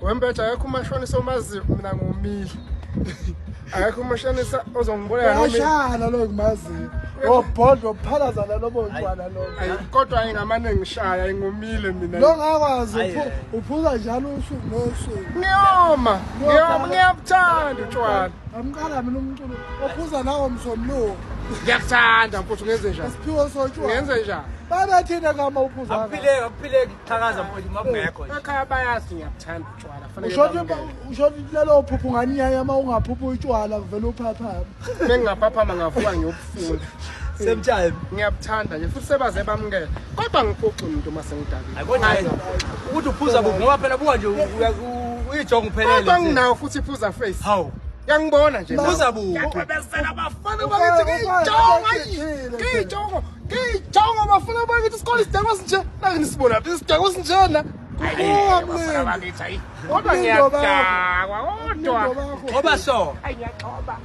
Wempetha akekho umashonisa omaziyo mina ngumile. Akekho umashonisa ozongibulala noma Ashana lo ngimaziyo. Obhodlo phalazana lo bontwana lo. kodwa ayingamane ngishaya ngumile mina. Lo ngakwazi uphuza njalo usuku nosuku. Ngiyabuthanda utshwala. Amqala mina umculo. Ophuza nawo msomlo. Ngiyakuthanda mfuthu ngenze njani? Siphiwe sotshwala. Ngenze njani? Babathina kama uphuza. Akuphile qhakaza mfowethu ngakungekho. Ekhaya bayazi ngiyabuthanda utshwala. Fanele Ushothi lelo phuphu nganyaya uma ungaphupha utshwala kuvela uphaphama. bengingaphaphama ngavuka ngiyokufunda. Semtime. Ngiyabuthanda nje futhi sebaze bamukela. Kodwa ngiphoxa umuntu mase ngidakile. Akona ukuthi uphuza ngoba phela buka nje uyijonga uphelele. Kodwa nginawo futhi iphuza face. Hawu. Yangibona nje. Uphuza bu. Ngiyaqhubezela abafana bakithi ngiyijonga abafana bakithi isikole sidakwa sinje. Nake nisibona lapha isidakwa sinjena. Abafana bakithi hayi. Kodwa ngiyadakwa kodwa. Ngoba so. Ayi ngiyaqhoba.